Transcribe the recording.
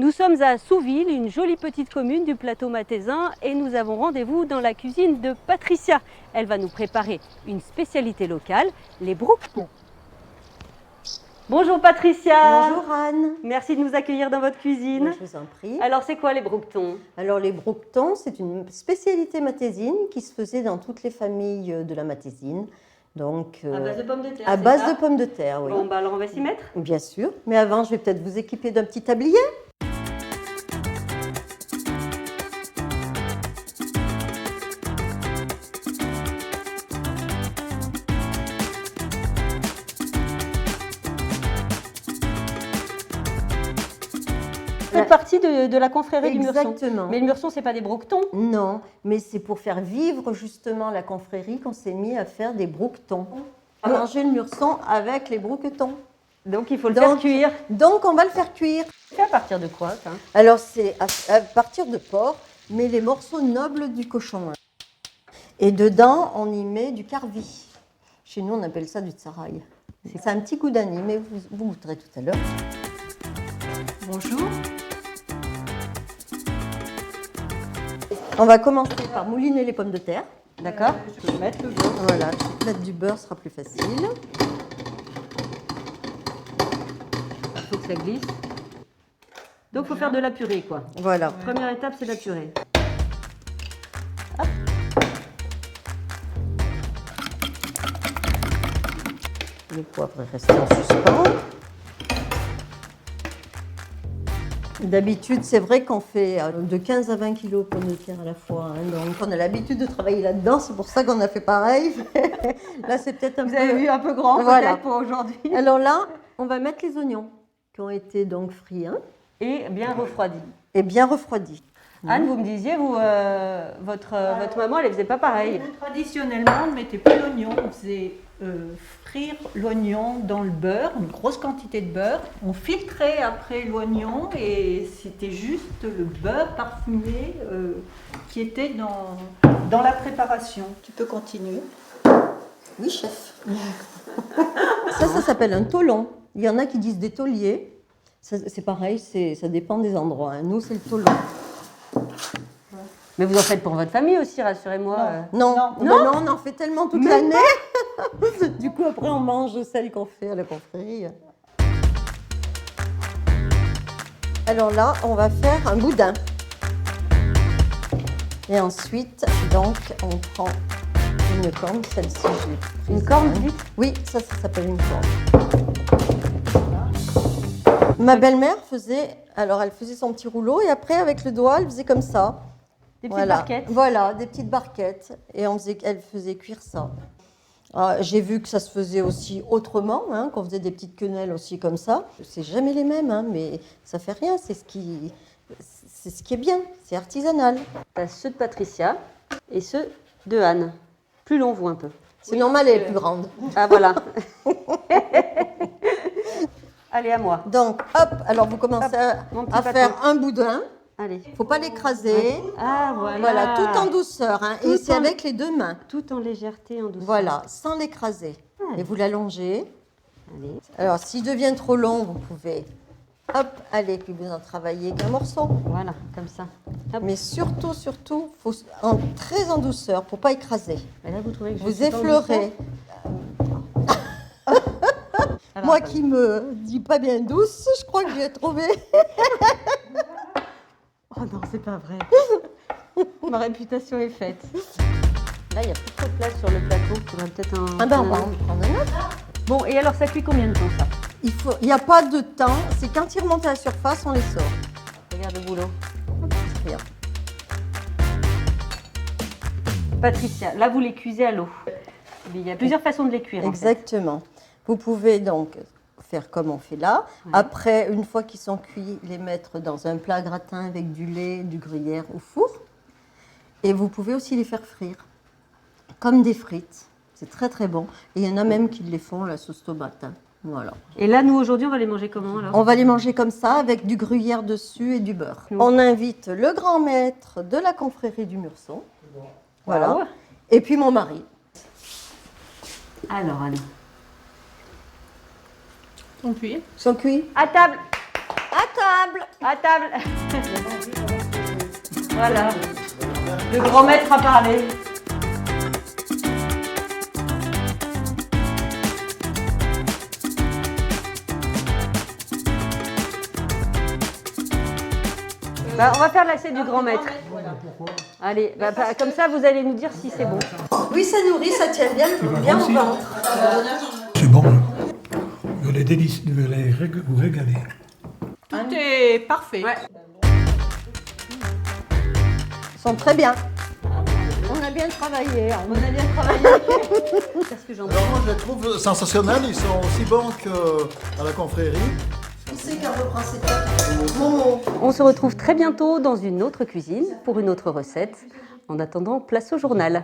Nous sommes à Souville, une jolie petite commune du plateau mathésin, et nous avons rendez-vous dans la cuisine de Patricia. Elle va nous préparer une spécialité locale, les broquetons. Bonjour Patricia. Bonjour Anne. Merci de nous accueillir dans votre cuisine. Je vous en prie. Alors c'est quoi les broquetons? Alors les broquetons, c'est une spécialité matésine qui se faisait dans toutes les familles de la matésine. Donc, à base de pommes de terre. À base de pommes de terre, oui. Bon, bah alors on va s'y mettre. Bien sûr. Mais avant, je vais peut-être vous équiper d'un petit tablier. Vous faites partie de la confrérie du Murson. Exactement. Mais le Murson, c'est pas des broquetons? Non, mais c'est pour faire vivre justement la confrérie qu'on s'est mis à faire des broquetons. À manger le Murson avec les broquetons. Donc il faut le faire cuire. Donc on va le faire cuire. C'est à partir de quoi ça? Alors c'est à partir de porc, mais les morceaux nobles du cochon. Et dedans, on y met du carvi. Chez nous, on appelle ça du tsaraï. C'est un petit goût d'anis, mais vous goûterez tout à l'heure. Bonjour. On va commencer par mouliner les pommes de terre. D'accord. Je peux mettre le beurre. Voilà, mettre du beurre sera plus facile. Il faut que ça glisse. Donc il faut faire de la purée quoi. Voilà. Première étape, c'est la purée. Hop. Le poivre est resté en suspens. D'habitude, c'est vrai qu'on fait de 15 à 20 kilos de pommes de terre à la fois. Hein, donc on a l'habitude de travailler là-dedans, c'est pour ça qu'on a fait pareil. Là, c'est peut-être Vous avez vu un peu grand peut-être pour aujourd'hui. Alors là, on va mettre les oignons qui ont été donc frits. Hein, et bien refroidis. Et bien refroidis. Anne, vous me disiez, votre maman, elle ne faisait pas pareil. Traditionnellement, on ne mettait pas l'oignon, on faisait frire l'oignon dans le beurre, une grosse quantité de beurre. On filtrait après l'oignon et c'était juste le beurre parfumé qui était dans la préparation. Tu peux continuer? Oui, chef. Ça s'appelle un tôlon. Il y en a qui disent des tauliers. C'est pareil, ça dépend des endroits. Hein. Nous, c'est le tôlon. Mais vous en faites pour votre famille aussi, rassurez-moi. Non, on en fait tellement toute l'année. Du coup, après, on mange celle qu'on fait à la confrérie. Alors là, on va faire un boudin. Et ensuite, donc, on prend une corne, celle-ci, j'ai Une corne, vous dites? Oui, ça s'appelle une corne. Ma belle-mère faisait, alors elle faisait son petit rouleau et après, avec le doigt, elle faisait comme ça. Des petites barquettes. Voilà, des petites barquettes. Et elle faisait cuire ça. J'ai vu que ça se faisait aussi autrement, hein, qu'on faisait des petites quenelles aussi comme ça. C'est jamais les mêmes, hein, mais ça fait rien. C'est ce qui est bien. C'est artisanal. Ceux de Patricia et ceux de Anne. Plus long, vous, un peu. C'est normal, elle est plus grande. Ah, voilà. Allez, à moi. Donc, hop, alors vous commencez à faire un boudin. Allez. Il ne faut pas l'écraser. Ah, voilà. Voilà, tout en douceur. Hein, et c'est avec les deux mains. Tout en légèreté, en douceur. Voilà, sans l'écraser. Allez. Et vous l'allongez. Allez. Alors, s'il devient trop long, vous pouvez, hop, allez, puis vous en travaillez qu'un morceau. Voilà, comme ça. Hop. Mais surtout, faut très en douceur pour pas écraser. Et là, vous trouvez que je Vous suis pas en effleurez. Alors, Moi attendez. qui me dis pas bien douce, je crois que j'ai trouvé. Oh non, c'est pas vrai. Ma réputation est faite. Là, il n'y a plus trop de place sur le plateau. Il faudrait peut-être un... Ah ben, on va en prendre un autre. Bon, et alors, ça cuit combien de temps, ça? Il n'y a pas de temps. C'est quand ils remontent à la surface, on les sort. Regarde le boulot. C'est rien. Patricia, là, vous les cuisez à l'eau. Il y a plusieurs façons de les cuire, en fait. Exactement. Vous pouvez donc faire comme on fait là. Ouais. Après, une fois qu'ils sont cuits, les mettre dans un plat gratin avec du lait, du gruyère au four. Et vous pouvez aussi les faire frire, comme des frites. C'est très très bon. Et il y en a même qui les font à la sauce tomate. Hein. Voilà. Et là, nous, aujourd'hui, on va les manger comment, alors? On va les manger comme ça, avec du gruyère dessus et du beurre. On invite le grand maître de la confrérie du Murson. Voilà. Wow. Et puis mon mari. Alors, Anne. On cuit. Ils sont cuits. À table! À table! table. À table. Voilà. Le grand maître a parlé. Bah, on va faire l'assiette du grand maître. Allez, comme ça vous allez nous dire si c'est bon. Oui, ça nourrit, ça tient bien au ventre. C'est bon. Vous allez vous régaler. Tout est parfait. Ouais. Ils sont très bien. On a bien travaillé. On a bien travaillé. Qu'est-ce que j'en Alors moi je les trouve sensationnels, ils sont aussi bons qu'à la confrérie. Qui c'est qui reprend ses tables? Momo. On se retrouve très bientôt dans une autre cuisine pour une autre recette. En attendant, place au journal.